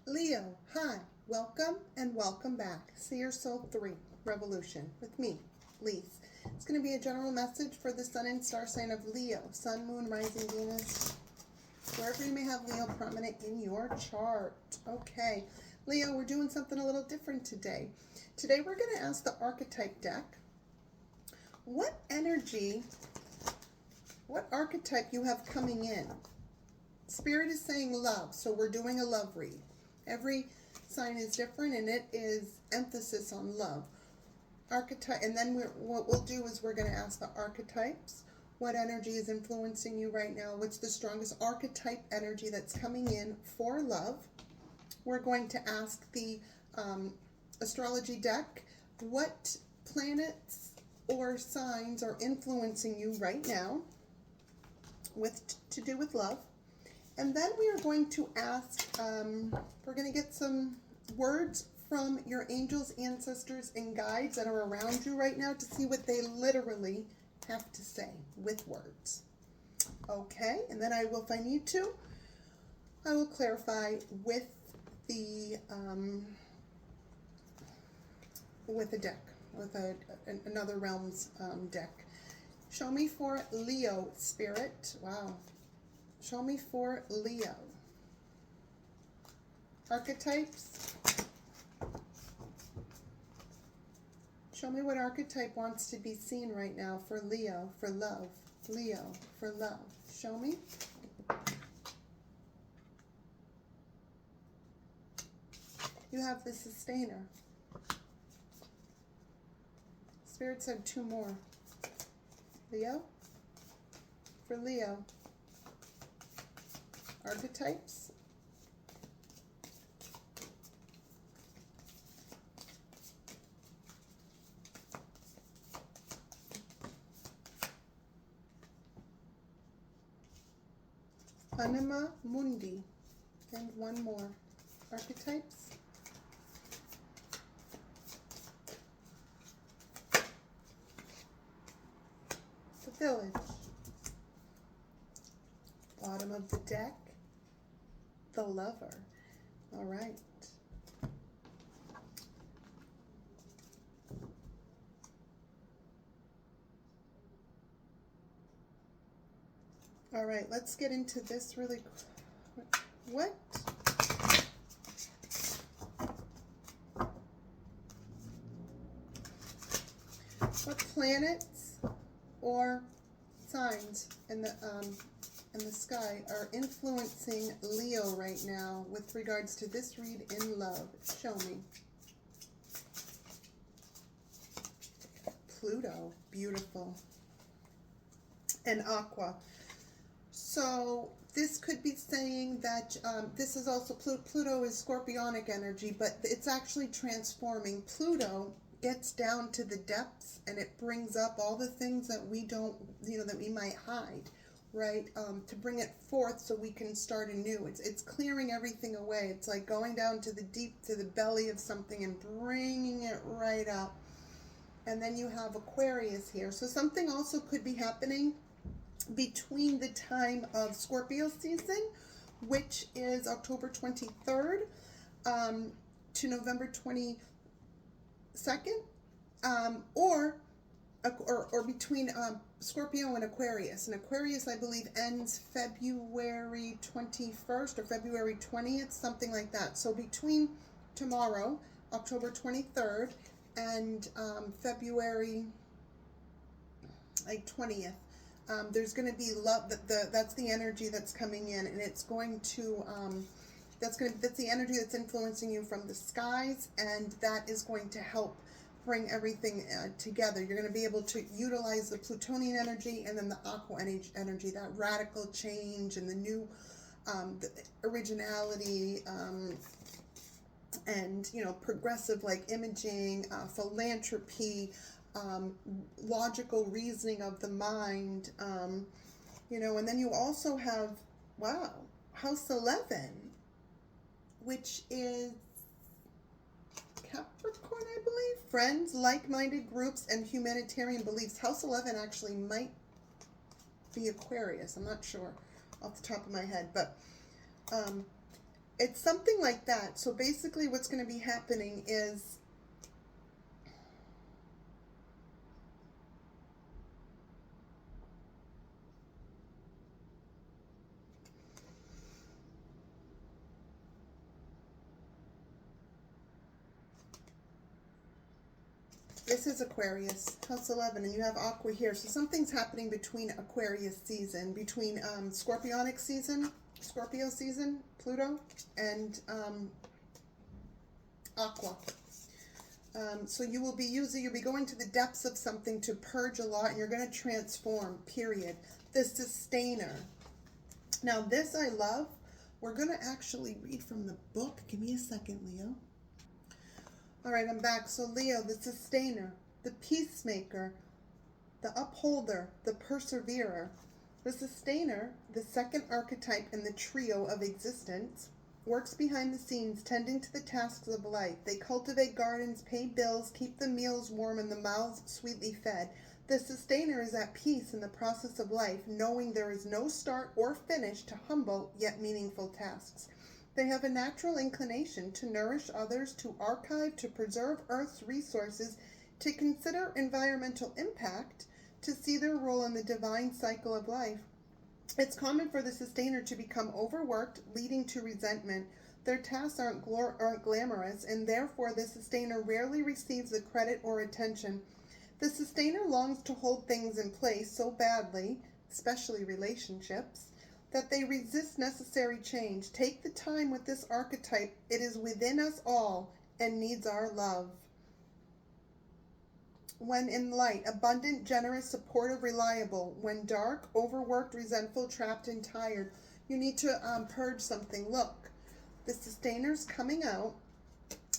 Leo, hi, welcome and welcome back. Seer Soul 3 Revolution with me, Lise. It's going to be a general message for the sun and star sign of Leo, sun, moon, rising, Venus, wherever you may have Leo prominent in your chart. Okay, Leo, we're doing something a little different today. Today we're going to ask the archetype deck what energy, what archetype you have coming in. Spirit is saying love, so we're doing a love read. Every sign is different, and it is emphasis on love. Archetype, and then what we'll do is we're going to ask the archetypes. What energy is influencing you right now? What's the strongest archetype energy that's coming in for love? We're going to ask the astrology deck what planets or signs are influencing you right now to do with love. And then we are going to ask, we're going to get some words from your angels, ancestors, and guides that are around you right now to see what they literally have to say with words. Okay, and then I will, if I need to, I will clarify with the deck, with another realm's deck. Show me for Leo, Spirit. Wow. Show me for Leo. Archetypes. Show me what archetype wants to be seen right now for Leo, for love. Leo, for love. Show me. You have the Sustainer. Spirit said two more. Leo. For Leo. Archetypes. Anima Mundi. And one more. Archetypes. The Village. Bottom of the deck. The Lover. All right. All right, let's get into this really quick. What planets or signs in the sky are influencing Leo right now with regards to this read in love? Show me. Pluto, beautiful. And Aqua. So this could be saying that this is also Pluto is scorpionic energy, but it's actually transforming. Pluto gets down to the depths and it brings up all the things that we don't, that we might hide, right? To bring it forth so we can start anew. It's clearing everything away. It's like going down to the deep, to the belly of something and bringing it right up. And then you have Aquarius here. So something also could be happening between the time of Scorpio season, which is October 23rd to November 22nd, or between Scorpio and Aquarius. And Aquarius, I believe, ends February 21st or February 20th, something like that. So between tomorrow, October 23rd, and February 20th, there's going to be love. That's the energy that's coming in, and it's going to that's the energy that's influencing you from the skies, and that is going to help bring everything together. You're going to be able to utilize the Plutonian energy and then the Aqua energy, that radical change and the new the originality, and progressive like imaging, philanthropy, logical reasoning of the mind, and then you also have, wow, House 11, which is Capricorn, I believe. Friends, like-minded groups, and humanitarian beliefs. House 11 actually might be Aquarius. I'm not sure off the top of my head, but It's something like that. So basically what's going to be happening is this is Aquarius, house 11, and you have Aqua here. So something's happening between Aquarius season, between Scorpionic season, Scorpio season, Pluto, and Aqua. So you'll be going to the depths of something to purge a lot, and you're going to transform, period. The Sustainer. Now this I love. We're going to actually read from the book. Give me a second, Leo. All right, I'm back. So Leo, the Sustainer, the Peacemaker, the Upholder, the Perseverer. The Sustainer, the second archetype in the trio of existence, works behind the scenes, tending to the tasks of life. They cultivate gardens, pay bills, keep the meals warm and the mouths sweetly fed. The Sustainer is at peace in the process of life, knowing there is no start or finish to humble yet meaningful tasks. They have a natural inclination to nourish others, to archive, to preserve Earth's resources, to consider environmental impact, to see their role in the divine cycle of life. It's common for the Sustainer to become overworked, leading to resentment. Their tasks aren't glamorous, and therefore the Sustainer rarely receives the credit or attention. The Sustainer longs to hold things in place so badly, especially relationships, that they resist necessary change. Take the time with this archetype. It is within us all and needs our love. When in light, abundant, generous, supportive, reliable. When dark, overworked, resentful, trapped, and tired. You need to purge something. Look, the Sustainer's coming out,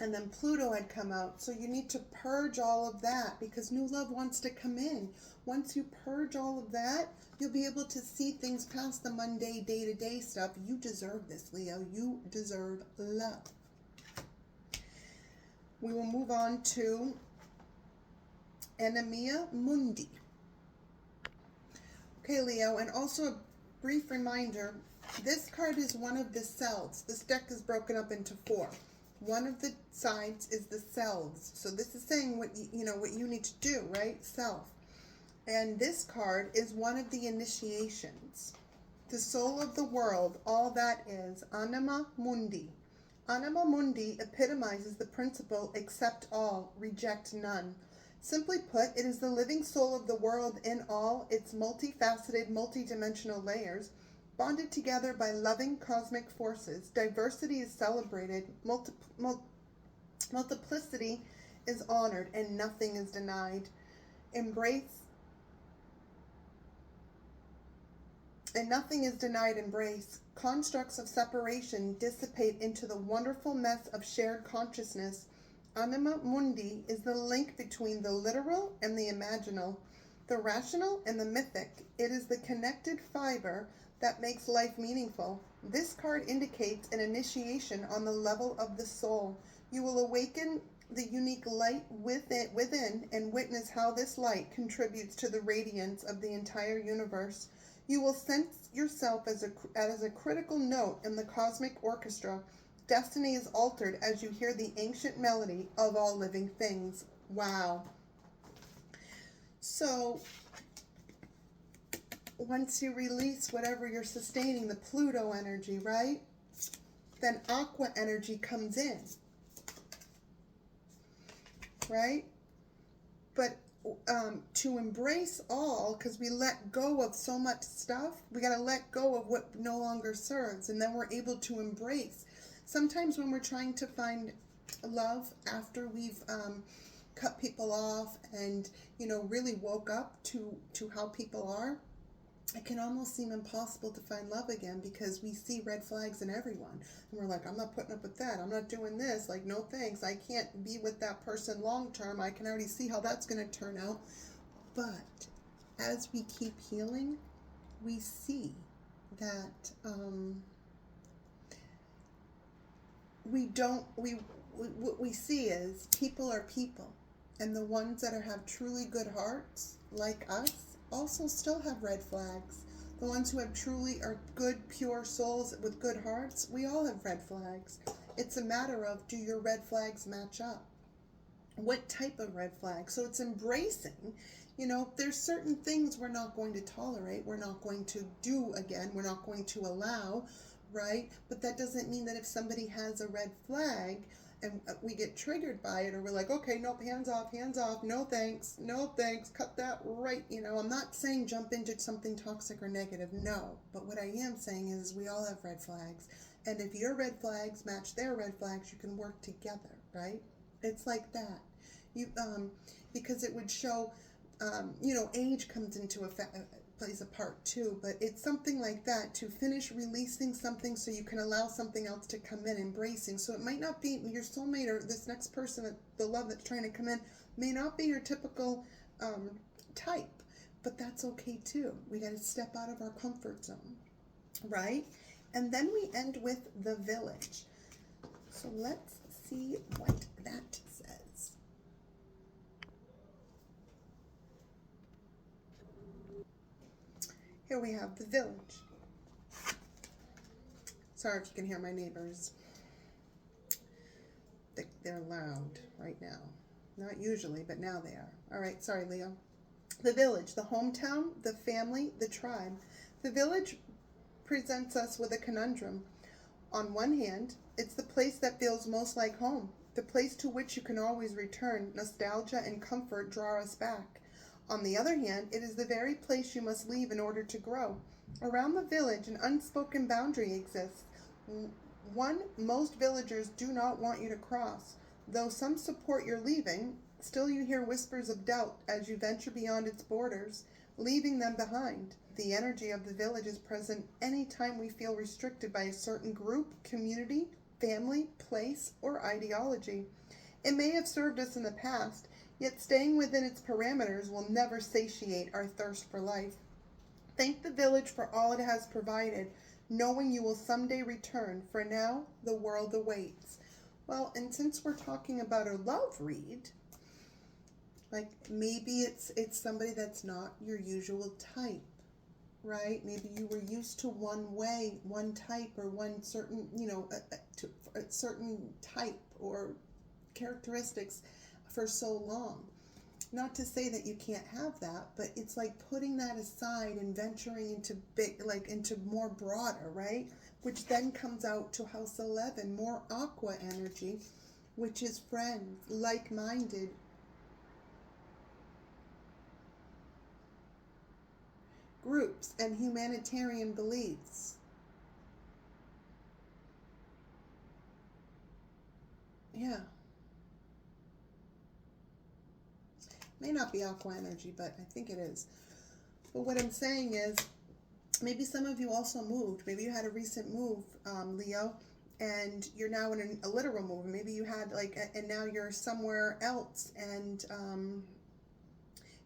and then Pluto had come out. So you need to purge all of that because new love wants to come in. Once you purge all of that, you'll be able to see things past the mundane day-to-day stuff. You deserve this, Leo. You deserve love. We will move on to Ennemia Mundi. Okay, Leo, and also a brief reminder, this card is one of the selves. This deck is broken up into 4. One of the sides is the selves. So this is saying what what you need to do, right? Self. And this card is one of the initiations. The soul of the world, all that is, Anima Mundi. Anima Mundi epitomizes the principle, accept all, reject none. Simply put, it is the living soul of the world in all its multifaceted, multidimensional layers, bonded together by loving cosmic forces. Diversity is celebrated, multiplicity is honored, and nothing is denied. Nothing is denied embrace. Constructs of separation dissipate into the wonderful mess of shared consciousness. Anima Mundi is the link between the literal and the imaginal, the rational and the mythic. It is the connected fiber that makes life meaningful. This card indicates an initiation on the level of the soul. You will awaken the unique light within and witness how this light contributes to the radiance of the entire universe. You will sense yourself as a critical note in the cosmic orchestra. Destiny is altered as you hear the ancient melody of all living things. Wow. So, once you release whatever you're sustaining, the Pluto energy, right? Then Aqua energy comes in. Right? But to embrace all, because we let go of so much stuff, we got to let go of what no longer serves, and then we're able to embrace. Sometimes when we're trying to find love after we've cut people off and really woke up to how people are, it can almost seem impossible to find love again because we see red flags in everyone. And we're like, I'm not putting up with that. I'm not doing this. Like, no thanks. I can't be with that person long term. I can already see how that's going to turn out. But as we keep healing, we see that what we see is people are people. And the ones that have truly good hearts, like us, also still have red flags. the ones who have truly are good, pure souls with good hearts, we all have red flags. It's a matter of, do your red flags match up? What type of red flag? So it's embracing, there's certain things we're not going to tolerate, we're not going to do again, we're not going to allow, right? But that doesn't mean that if somebody has a red flag and we get triggered by it, or we're like, okay, nope, hands off, no thanks, cut that right. I'm not saying jump into something toxic or negative, no. But what I am saying is we all have red flags. And if your red flags match their red flags, you can work together, right? It's like that. Because it would show, age comes into effect, plays a part too, but it's something like that, to finish releasing something so you can allow something else to come in, embracing. So it might not be your soulmate, or this next person, the love that's trying to come in, may not be your typical type, but that's okay too. We got to step out of our comfort zone, right? And then we end with the Village. So let's see what that says. Here we have the Village. Sorry if you can hear my neighbors. They're loud right now. Not usually, but now they are. All right, sorry, Leo. The Village, the hometown, the family, the tribe. The Village presents us with a conundrum. On one hand, it's the place that feels most like home, the place to which you can always return. Nostalgia and comfort draw us back. On the other hand, it is the very place you must leave in order to grow. Around the Village, an unspoken boundary exists, one most villagers do not want you to cross. Though some support your leaving, still you hear whispers of doubt as you venture beyond its borders, leaving them behind. The energy of the Village is present any time we feel restricted by a certain group, community, family, place, or ideology. It may have served us in the past, yet staying within its parameters will never satiate our thirst for life. Thank the Village for all it has provided, knowing you will someday return. For now, the world awaits. Well, and since we're talking about a love read, like maybe it's somebody that's not your usual type, right? Maybe you were used to one way, one type, or one certain, a certain type or characteristics for so long. Not to say that you can't have that, but it's like putting that aside and venturing into into more broader, right? Which then comes out to house 11, more aqua energy, which is friends, like-minded, groups, and humanitarian beliefs. Yeah. May not be aqua energy, but I think it is. But what I'm saying is, maybe some of you also moved. Maybe you had a recent move, Leo, and you're now in a literal move. Maybe you had and now you're somewhere else. And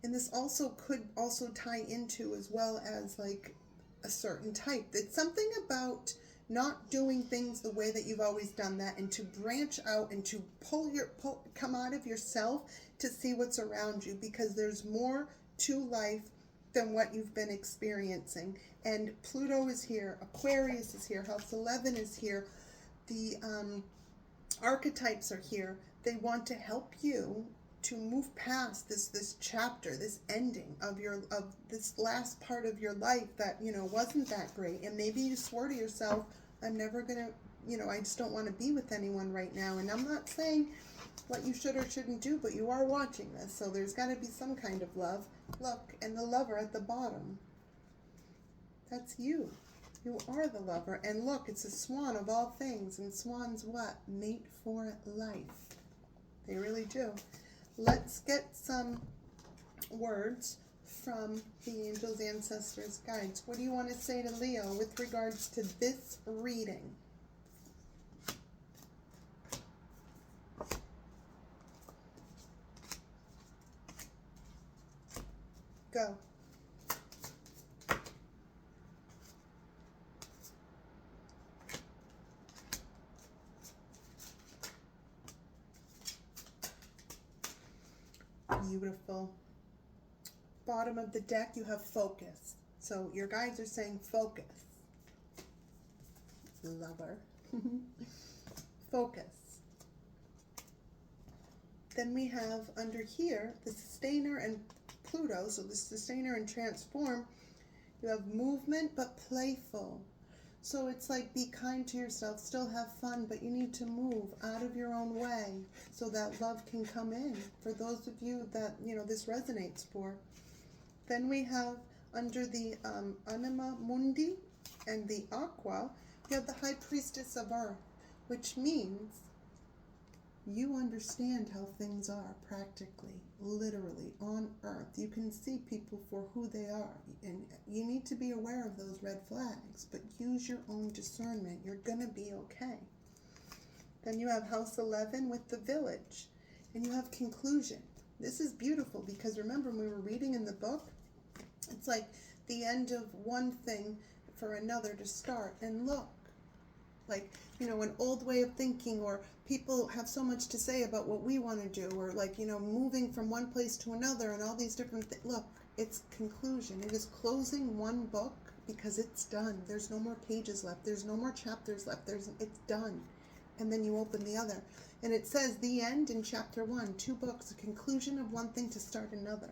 this also could also tie into, as well as like a certain type. It's something about not doing things the way that you've always done that, and to branch out and to come out of yourself to see what's around you, because there's more to life than what you've been experiencing. And Pluto is here, Aquarius is here, House 11 is here, the archetypes are here. They want to help you to move past this chapter, this ending of this last part of your life that wasn't that great. And maybe you swore to yourself, I'm never gonna, I just don't want to be with anyone right now. And I'm not saying what you should or shouldn't do, but you are watching this, so there's got to be some kind of love. Look, and the lover at the bottom, that's you. You are the lover. And look, it's a swan of all things, and swans what? Mate for life. They really do. Let's get some words from the angels, ancestors, guides. What do you want to say to Leo with regards to this reading? Go. Beautiful. Bottom of the deck, you have focus. So your guides are saying focus. Lover. Focus. Then we have under here the sustainer and Pluto. So the sustainer and transform. You have movement but playful. So it's like be kind to yourself, still have fun, but you need to move out of your own way so that love can come in. For those of you that, this resonates for. Then we have under the Anima Mundi and the Aqua, you have the High Priestess of Earth, which means you understand how things are practically, literally, on Earth. You can see people for who they are, and you need to be aware of those red flags, but use your own discernment. You're going to be okay. Then you have House 11 with the Village, and you have conclusion. This is beautiful because remember when we were reading in the book, it's like the end of one thing for another to start. And look, like, an old way of thinking, or people have so much to say about what we want to do, or like, moving from one place to another and all these different things. Look, it's conclusion. It is closing one book because it's done. There's no more pages left. There's no more chapters left. It's done. And then you open the other. And it says the end in chapter 1, 2 books, a conclusion of one thing to start another.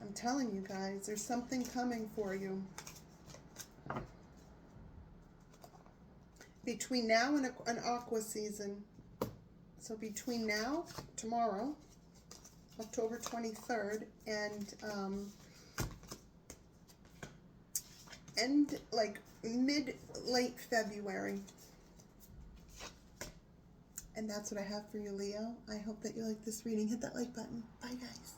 I'm telling you guys, there's something coming for you. Between now and an aqua season, so between now, tomorrow, October 23rd, and late February. And that's what I have for you, Leo. I hope that you like this reading. Hit that like button. Bye, guys.